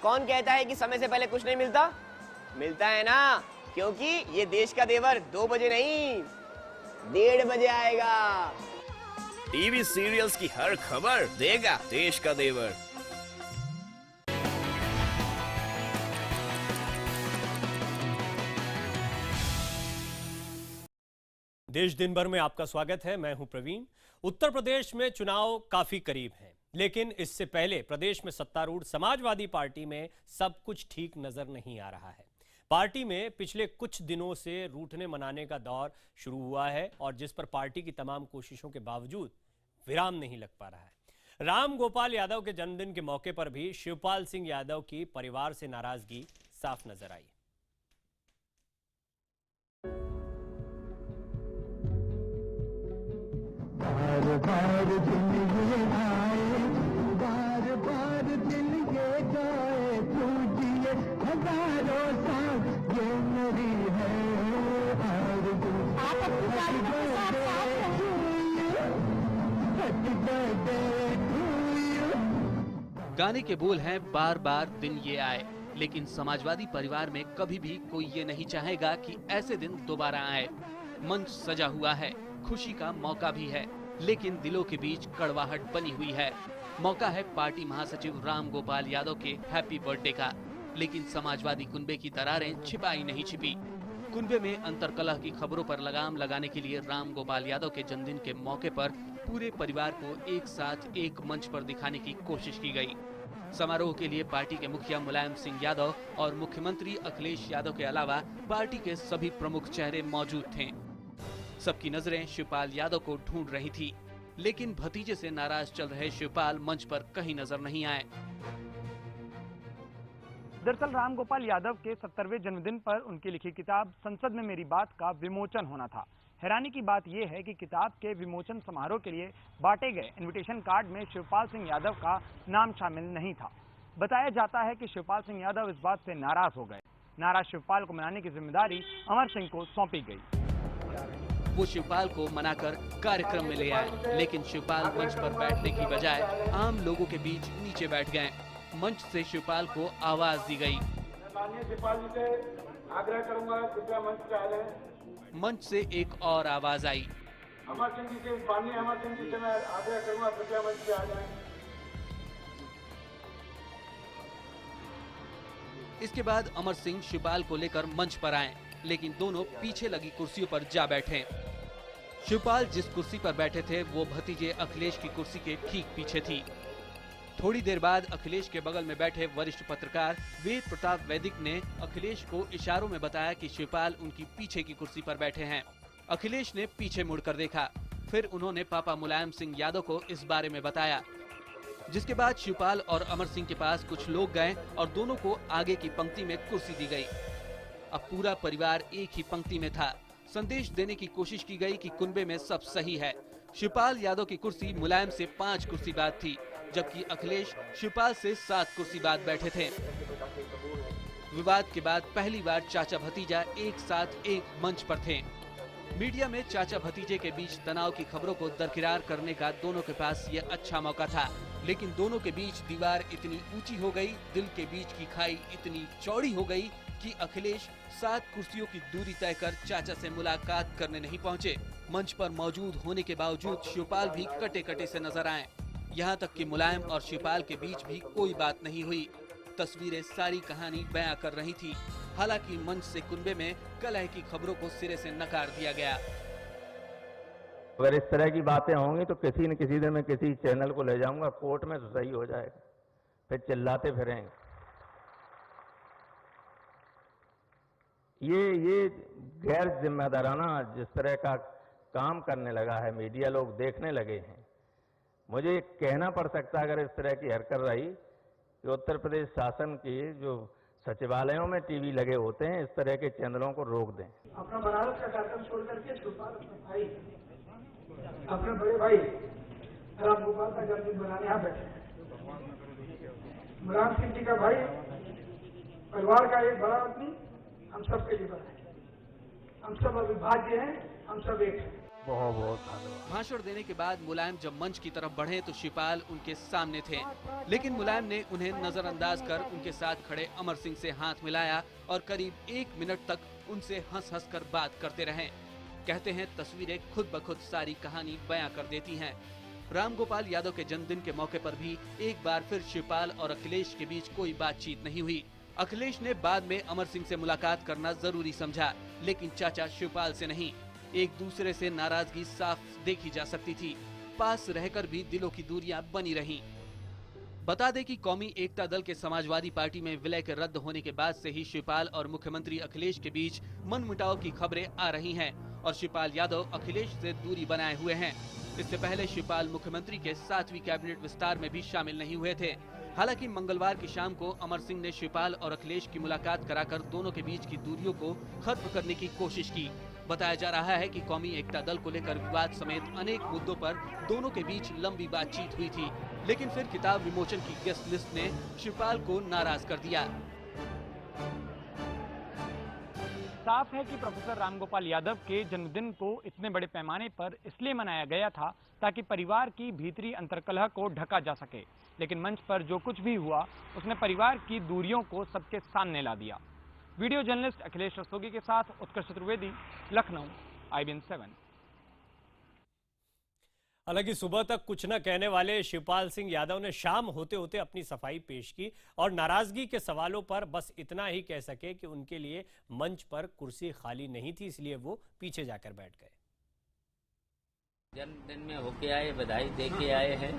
कौन कहता है कि समय से पहले कुछ नहीं मिलता? मिलता है ना, क्योंकि ये देश का देवर 2 बजे नहीं 1:30 बजे आएगा। टीवी सीरियल्स की हर खबर देगा देश का देवर। देश दिन भर में आपका स्वागत है। मैं हूं प्रवीण। उत्तर प्रदेश में चुनाव काफी करीब हैं, लेकिन इससे पहले प्रदेश में सत्तारूढ़ समाजवादी पार्टी में सब कुछ ठीक नजर नहीं आ रहा है। पार्टी में पिछले कुछ दिनों से रूठने मनाने का दौर शुरू हुआ है और जिस पर पार्टी की तमाम कोशिशों के बावजूद विराम नहीं लग पा रहा है। राम गोपाल यादव के जन्मदिन के मौके पर भी शिवपाल सिंह यादव की परिवार से नाराजगी साफ नजर आई। बार बार दिन ये आए, बार बार दिन ये गाए, पूजिए हजारों साल ये मेरी है आरज़ू। गाने के बोल हैं बार बार दिन ये आए, लेकिन समाजवादी परिवार में कभी भी कोई ये नहीं चाहेगा कि ऐसे दिन दोबारा आए। मंच सजा हुआ है, खुशी का मौका भी है, लेकिन दिलों के बीच कड़वाहट बनी हुई है। मौका है पार्टी महासचिव राम गोपाल यादव के हैप्पी बर्थडे का, लेकिन समाजवादी कुनबे की दरारें छिपाई नहीं छिपी। कुनबे में अंतर्कलह की खबरों पर लगाम लगाने के लिए राम गोपाल यादव के जन्मदिन के मौके पर पूरे परिवार को एक साथ एक मंच पर दिखाने की कोशिश की गई। समारोह के लिए पार्टी के मुखिया मुलायम सिंह यादव और मुख्यमंत्री अखिलेश यादव के अलावा पार्टी के सभी प्रमुख चेहरे मौजूद थे। सबकी नजरें शिवपाल यादव को ढूंढ रही थी, लेकिन भतीजे से नाराज चल रहे शिवपाल मंच पर कहीं नजर नहीं आए। दरअसल राम गोपाल यादव के 70वें जन्मदिन पर उनकी लिखी किताब संसद में मेरी बात का विमोचन होना था। हैरानी की बात यह है कि किताब के विमोचन समारोह के लिए बांटे गए इनविटेशन कार्ड में शिवपाल सिंह यादव का नाम शामिल नहीं था। बताया जाता है कि शिवपाल सिंह यादव इस बात से नाराज हो गए। नाराज शिवपाल को मनाने की जिम्मेदारी अमर सिंह को सौंपी गई। वो शिवपाल को मनाकर कार्यक्रम में ले आए, लेकिन शिवपाल मंच पर बैठने की बजाय आम लोगों के बीच नीचे बैठ गए। मंच से शिवपाल को आवाज दी गई। माननीय शिवपाल जी से आग्रह करूंगा, कृपया मंच पे आ जाएं। मंच से एक और आवाज आई। अमर सिंह जी से, माननीय अमर सिंह जी से मैं आग्रह करूंगा, कृपया मंच पे आ जाएं। इसके बाद अमर सिंह शिवपाल को लेकर मंच पर आए, लेकिन दोनों पीछे लगी कुर्सियों पर जा बैठे। शिवपाल जिस कुर्सी पर बैठे थे वो भतीजे अखिलेश की कुर्सी के ठीक पीछे थी। थोड़ी देर बाद अखिलेश के बगल में बैठे वरिष्ठ पत्रकार वेद प्रताप वैदिक ने अखिलेश को इशारों में बताया कि शिवपाल उनकी पीछे की कुर्सी पर बैठे हैं। अखिलेश ने पीछे मुड़कर देखा, फिर उन्होंने पापा मुलायम सिंह यादव को इस बारे में बताया, जिसके बाद शिवपाल और अमर सिंह के पास कुछ लोग गए और दोनों को आगे की पंक्ति में कुर्सी दी गई। अब पूरा परिवार एक ही पंक्ति में था। संदेश देने की कोशिश की गई कि कुनबे में सब सही है। शिवपाल यादव की कुर्सी मुलायम से 5 कुर्सी बाद थी, जबकि अखिलेश शिवपाल से 7 कुर्सी बाद बैठे थे। विवाद के बाद पहली बार चाचा भतीजा एक साथ एक मंच पर थे। मीडिया में चाचा भतीजे के बीच तनाव की खबरों को दरकिरार करने का दोनों के पास ये अच्छा मौका था, लेकिन दोनों के बीच दीवार इतनी ऊंची हो गई, दिल के बीच की खाई इतनी चौड़ी हो गई कि अखिलेश 7 कुर्सियों की दूरी तय कर चाचा से मुलाकात करने नहीं पहुंचे। मंच पर मौजूद होने के बावजूद शिवपाल भी कटे कटे से नजर आए। यहाँ तक कि मुलायम और शिवपाल के बीच भी कोई बात नहीं हुई। तस्वीरें सारी कहानी बयां कर रही थी। हालांकि मंच से कुनबे में कलह की खबरों को सिरे से नकार दिया गया। अगर इस तरह की बातें होंगी तो किसी न किसी दिन मैं किसी चैनल को ले जाऊंगा कोर्ट में, तो सही हो जाएगा, फिर चिल्लाते फिरेंगे। ये गैर जिम्मेदाराना जिस तरह का काम करने लगा है मीडिया, लोग देखने लगे हैं। मुझे कहना पड़ सकता है अगर इस तरह की हरकत रही कि उत्तर प्रदेश शासन की जो सचिवालयों में टीवी लगे होते हैं, इस तरह के चैनलों को रोक दें। अपना बनारस का कार्यक्रम छोड़ करके शिवपाल अपने भाई, अपने बड़े भाई राम गोपाल का जन्मदिन मनाने यहाँ बैठे हैं। मुलायम सिंह जी का भाई, परिवार का एक बड़ा आदमी, हम सबके लिए बड़ा है। हम सब अविभाज्य हैं, हम सब एक हैं। बहुत बहुत धन्यवाद। भाषण देने के बाद मुलायम जब मंच की तरफ बढ़े तो शिवपाल उनके सामने थे, लेकिन मुलायम ने उन्हें नजरअंदाज कर उनके साथ खड़े अमर सिंह से हाथ मिलाया और करीब 1 मिनट तक उनसे हंस कर बात करते रहे। कहते हैं तस्वीरें खुद ब खुद सारी कहानी बयां कर देती हैं। रामगोपाल यादव के जन्मदिन के मौके पर भी एक बार फिर शिवपाल और अखिलेश के बीच कोई बातचीत नहीं हुई। अखिलेश ने बाद में अमर सिंह से मुलाकात करना जरूरी समझा, लेकिन चाचा शिवपाल से नहीं। एक दूसरे से नाराजगी साफ देखी जा सकती थी। पास रहकर भी दिलों की दूरियां बनी रहीं। बता दें कि कौमी एकता दल के समाजवादी पार्टी में विलय के रद्द होने के बाद से ही शिवपाल और मुख्यमंत्री अखिलेश के बीच मनमुटाव की खबरें आ रही हैं और शिवपाल यादव अखिलेश से दूरी बनाए हुए हैं। इससे पहले शिवपाल मुख्यमंत्री के 7वीं कैबिनेट विस्तार में भी शामिल नहीं हुए थे। हालांकि मंगलवार की शाम को अमर सिंह ने शिवपाल और अखिलेश की मुलाकात कराकर दोनों के बीच की दूरियों को खत्म करने की कोशिश की। बताया जा रहा है कि कौमी एकता दल को लेकर विवाद समेत अनेक मुद्दों पर दोनों के बीच लंबी बातचीत हुई थी, लेकिन फिर किताब विमोचन की गेस्ट लिस्ट ने शिवपाल को नाराज कर दिया। साफ है कि प्रोफेसर रामगोपाल यादव के जन्मदिन को इतने बड़े पैमाने पर इसलिए मनाया गया था ताकि परिवार की भीतरी अंतर्कलह को ढका जा सके, लेकिन मंच पर जो कुछ भी हुआ उसने परिवार की दूरियों को सबके सामने ला दिया। वीडियो जर्नलिस्ट अखिलेश रस्तोगी के साथ उत्कर्ष चतुर्वेदी, लखनऊ, IBN 7। हालांकि सुबह तक कुछ न कहने वाले शिवपाल सिंह यादव ने शाम होते होते अपनी सफाई पेश की और नाराजगी के सवालों पर बस इतना ही कह सके कि उनके लिए मंच पर कुर्सी खाली नहीं थी, इसलिए वो पीछे जाकर बैठ गए। जन्मदिन में होके आए, बधाई दे के आए हैं।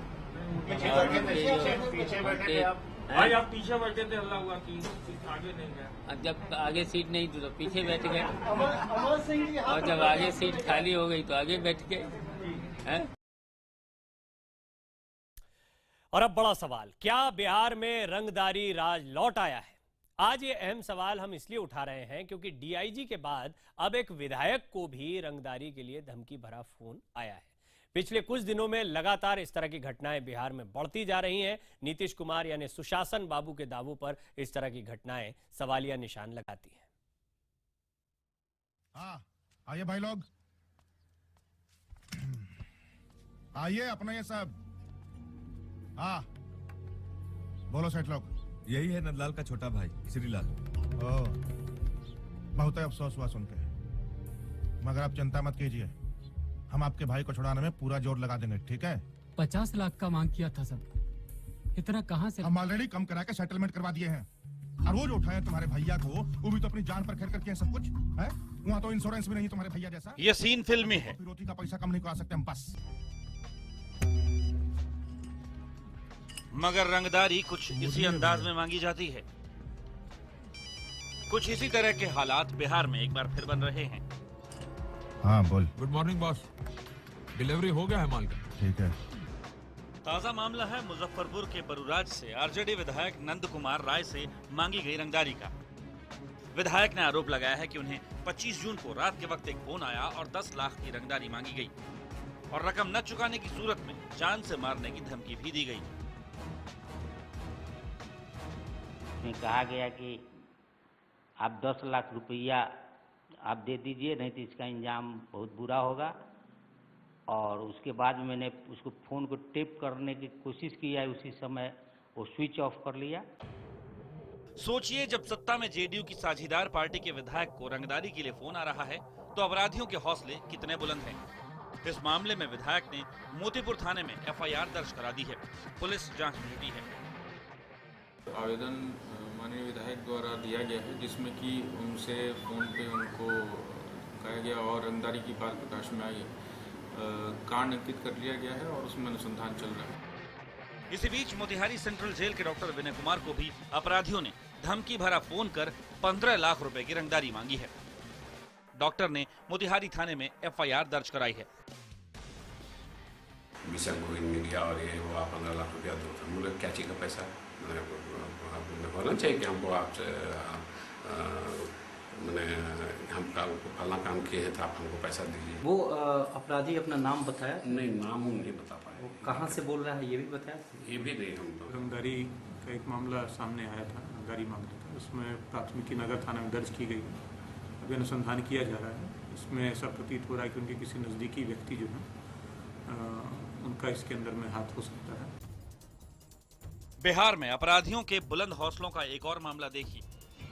भाई आप पीछे बैठे थे, हल्ला हुआ कि आगे नहीं गए। जब आगे सीट नहीं थी तो पीछे बैठ गए और जब आगे सीट खाली हो गई तो आगे बैठ गए। और अब बड़ा सवाल, क्या बिहार में रंगदारी राज लौट आया है? आज ये अहम सवाल हम इसलिए उठा रहे हैं क्योंकि डीआईजी के बाद अब एक विधायक को भी रंगदारी के लिए धमकी भरा फोन आया है। पिछले कुछ दिनों में लगातार इस तरह की घटनाएं बिहार में बढ़ती जा रही हैं। नीतीश कुमार यानी सुशासन बाबू के दावों पर इस तरह की घटनाएं सवालिया निशान लगाती हैं। हाँ, आइए भाई लोग, आइए अपना ये सब। हाँ, बोलो सेठ लोग। यही है नंदलाल का छोटा भाई श्रीलाल। ओह, बहुत अफसोस हुआ सुन के, मगर आप चिंता मत कीजिए, हम आपके भाई को छुड़ाने में पूरा जोर लगा देंगे, ठीक है? 50 लाख का मांग किया था सर, इतना कहाँ से? हम ऑलरेडी कम करा के सेटलमेंट करवा दिए हैं। और वो जो उठाए तुम्हारे भैया को, वो भी तो अपनी जान पर खेल करके सब कुछ है। वहाँ तो इंश्योरेंस भी नहीं तुम्हारे भैया जैसा। ये सीन फिल्मी है। रोटी का पैसा कम नहीं करा सकते हम बस। मगर रंगदारी कुछ इसी अंदाज में मांगी जाती है। कुछ इसी तरह के हालात बिहार में एक बार फिर बन रहे हैं। हाँ बोल। गुड मॉर्निंग बॉस, डिलीवरी हो गया है माल का। ठीक है। ताजा मामला है मुजफ्फरपुर के बरूराज से आरजेडी विधायक नंद कुमार राय से मांगी गई रंगदारी का। विधायक ने आरोप लगाया है कि उन्हें 25 जून को रात के वक्त एक फोन आया और 10 लाख की रंगदारी मांगी गई और रकम न चुकाने की सूरत में जान से मारने की धमकी भी दी गई। कहा गया कि आप 10 लाख रुपया आप दे दीजिए, नहीं तो इसका इंजाम बहुत बुरा होगा। और उसके बाद मैंने उसको फोन को टेप करने की कोशिश किया, उसी समय वो स्विच ऑफ कर लिया। सोचिए, जब सत्ता में जेडीयू की साझीदार पार्टी के विधायक को रंगदारी के लिए फोन आ रहा है तो अपराधियों के हौसले कितने बुलंद हैं। इस मामले में विधायक ने मोतीपुर थाने में FIR दर्ज करा दी है। पुलिस जांच में जुटी है। आवेदन माननीय विधायक द्वारा दिया गया है, जिसमें कि उनसे फोन पे उनको कहा गया और रंगदारी की बात प्रकाश में आई। कांड अंकित कर लिया गया है और उसमें अनुसंधान चल रहा है। इसी बीच मोतिहारी सेंट्रल जेल के डॉक्टर विनय कुमार को भी अपराधियों ने धमकी भरा फोन कर 15 लाख रुपए की रंगदारी मांगी है। डॉक्टर ने मोतिहारी थाने में FIR दर्ज कराई है। मिशन को मीडिया और ये वो 15 लाख रुपया दो, मुझे क्या चीज़ का पैसा होना चाहिए कि हमको आपसे मैंने हम फला काम किए हैं तो आप हमको पैसा दीजिए। वो अपराधी अपना नाम बताया? नहीं, नाम हम नहीं बता पाए। कहाँ से बोल रहा है ये भी बताया? ये भी नहीं। हम रंगदारी का एक मामला सामने आया था, रंगदारी मामला था, उसमें प्राथमिकी नगर थाना में दर्ज की गई। अभी अनुसंधान किया जा रहा है। इसमें ऐसा प्रतीत हो रहा है कि उनके किसी नज़दीकी व्यक्ति जो है उनका इसके अंदर में हाथ हो सकता है। बिहार में अपराधियों के बुलंद हौसलों का एक और मामला देखिए।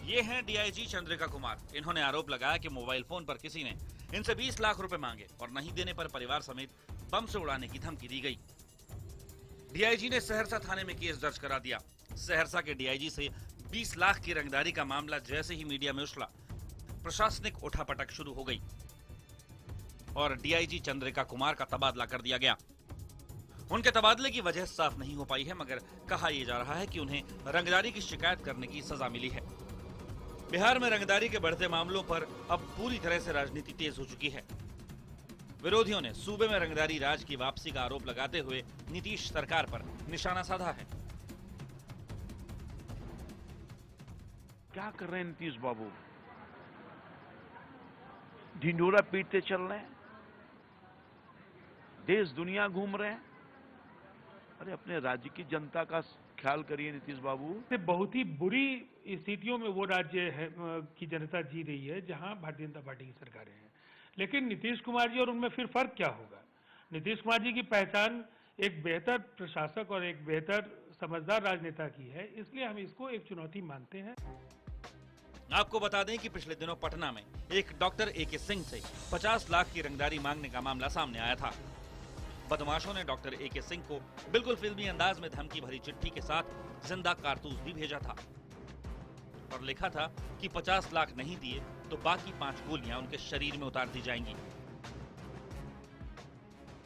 ये हैं डीआईजी चंद्रिका कुमार। इन्होंने आरोप लगाया कि मोबाइल फोन पर किसी ने इनसे 20 लाख रुपए मांगे और नहीं देने पर परिवार समेत बम से उड़ाने की धमकी दी गई। डीआईजी ने सहरसा थाने में केस दर्ज करा दिया। सहरसा के डीआईजी से 20 लाख की रंगदारी का मामला जैसे ही मीडिया में उछला, प्रशासनिक उठापटक शुरू हो गई और डीआईजी चंद्रिका कुमार का तबादला कर दिया गया। उनके तबादले की वजह साफ नहीं हो पाई है, मगर कहा यह जा रहा है कि उन्हें रंगदारी की शिकायत करने की सजा मिली है। बिहार में रंगदारी के बढ़ते मामलों पर अब पूरी तरह से राजनीति तेज हो चुकी है। विरोधियों ने सूबे में रंगदारी राज की वापसी का आरोप लगाते हुए नीतीश सरकार पर निशाना साधा है। क्या कर रहे हैं नीतीश बाबू? ढिंढोरा पीटते चल रहे हैं, देश दुनिया घूम रहे हैं। अरे अपने राज्य की जनता का ख्याल करिए नीतीश बाबू। बहुत ही बुरी स्थितियों में वो राज्य है की जनता जी रही है जहां भारतीय जनता पार्टी की सरकारें हैं। लेकिन नीतीश कुमार जी और उनमें फिर फर्क क्या होगा? नीतीश कुमार जी की पहचान एक बेहतर प्रशासक और एक बेहतर समझदार राजनेता की है, इसलिए हम इसको एक चुनौती मानते हैं। आपको बता दें कि पिछले दिनों पटना में एक डॉक्टर एके सिंह से 50 लाख की रंगदारी मांगने का मामला सामने आया था। बदमाशों ने डॉक्टर एके सिंह को बिल्कुल फिल्मी अंदाज में धमकी भरी चिट्ठी के साथ जिंदा कारतूस भी भेजा था और लिखा था कि 50 लाख नहीं दिए तो बाकी 5 गोलियां उनके शरीर में उतार दी जाएंगी।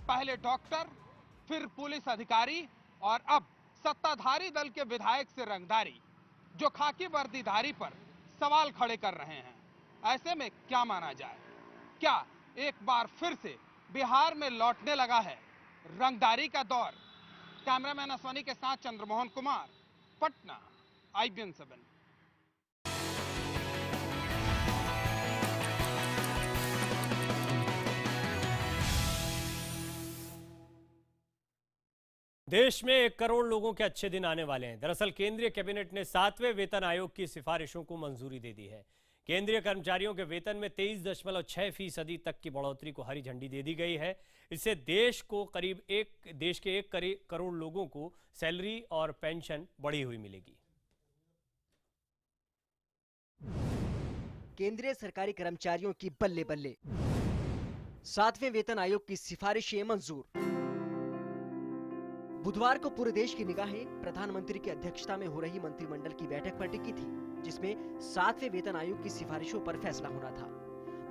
पहले डॉक्टर, फिर पुलिस अधिकारी और अब सत्ताधारी दल के विधायक से रंगदारी, जो खाकी वर्दीधारी पर सवाल खड़े कर रहे हैं। ऐसे में क्या माना जाए? क्या एक बार फिर से बिहार में लौटने लगा है रंगदारी का दौर? कैमरामैन अश्वनी के साथ चंद्रमोहन कुमार, पटना, IBN 7। देश में 1 करोड़ लोगों के अच्छे दिन आने वाले हैं। दरअसल केंद्रीय कैबिनेट ने 7वें वेतन आयोग की सिफारिशों को मंजूरी दे दी है। केंद्रीय कर्मचारियों के वेतन में 23.6% तक की बढ़ोतरी को हरी झंडी दे दी गई है। इससे देश के 1 करोड़ लोगों को सैलरी और पेंशन बढ़ी हुई मिलेगी। केंद्रीय सरकारी कर्मचारियों की बल्ले बल्ले, 7वें वेतन आयोग की सिफारिशें मंजूर। बुधवार को पूरे देश की निगाहें प्रधानमंत्री की अध्यक्षता में हो रही मंत्रिमंडल की बैठक पर टिकी थी, जिसमें 7वें वेतन आयोग की सिफारिशों पर फैसला होना था।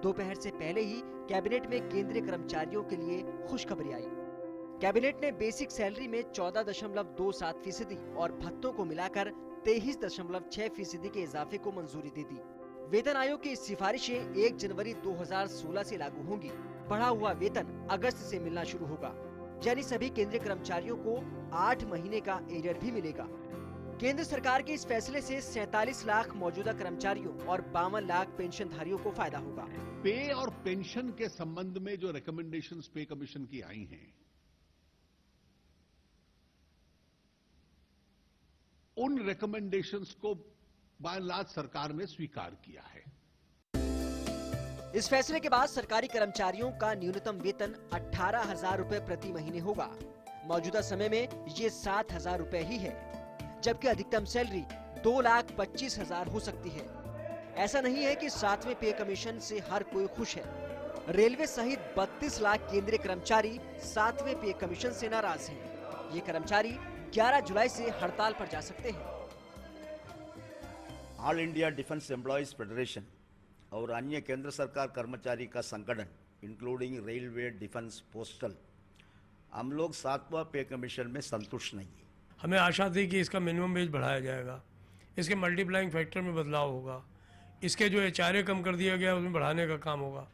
दोपहर से पहले ही कैबिनेट में केंद्रीय कर्मचारियों के लिए खुशखबरी आई। कैबिनेट ने बेसिक सैलरी में 14.27% और भत्तों को मिलाकर 23.6% के इजाफे को मंजूरी दे दी। वेतन आयोग की इस सिफारिशें 1 जनवरी 2016 से लागू होंगी। बढ़ा हुआ वेतन अगस्त से मिलना शुरू होगा, यानी सभी केंद्रीय कर्मचारियों को 8 महीने का एरियर भी मिलेगा। केंद्र सरकार के इस फैसले से 47 लाख मौजूदा कर्मचारियों और 52 लाख पेंशनधारियों को फायदा होगा। पे और पेंशन के संबंध में जो रिकमेंडेशंस पे कमीशन की आई हैं, उन रिकमेंडेशंस को बाय एंड लार्ज सरकार ने स्वीकार किया है। इस फैसले के बाद सरकारी कर्मचारियों का न्यूनतम वेतन 18,000 रुपए प्रति महीने होगा। मौजूदा समय में ये 7,000 रुपए ही है, जबकि अधिकतम सैलरी 2,25,000 हो सकती है। ऐसा नहीं है कि 7वें पे कमीशन से हर कोई खुश है। रेलवे सहित 32 लाख केंद्रीय कर्मचारी 7वें पे कमीशन से नाराज हैं। ये कर्मचारी 11 जुलाई से हड़ताल पर जा सकते हैं। All India defence employees federation और अन्य केंद्र सरकार कर्मचारी का संगठन इंक्लूडिंग रेलवे, डिफेंस, पोस्टल, हम लोग 7वां पे कमीशन में संतुष्ट नहीं है। हमें आशा थी कि इसका मिनिमम वेज बढ़ाया जाएगा, इसके मल्टीप्लाइंग फैक्टर में बदलाव होगा, इसके जो HRA कम कर दिया गया उसमें बढ़ाने का काम होगा।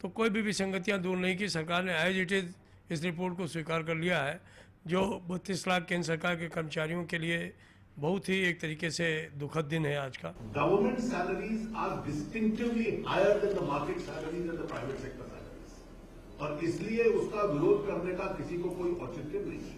तो कोई भी विसंगतियाँ दूर नहीं की। सरकार ने एज इट इज़ इस रिपोर्ट को स्वीकार कर लिया है, जो 32 लाख केंद्र सरकार के कर्मचारियों के लिए बहुत ही एक तरीके से दुखद दिन है आज का। Government salaries are distinctively higher than the market salaries and the private sector salaries, और इसलिए उसका विरोध करने का किसी को कोई औचित्य नहीं है।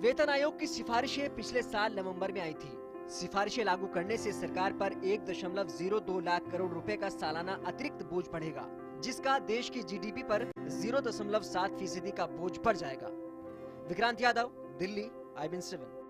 वेतन आयोग की सिफारिशें पिछले साल नवंबर में आई थी। सिफारिशें लागू करने से सरकार पर 1.02 लाख करोड़ रुपए का सालाना अतिरिक्त बोझ बढ़ेगा, जिसका देश की जीडीपी पर 0.7% का बोझ पड़ जाएगा। विक्रांत यादव, दिल्ली, IBN7।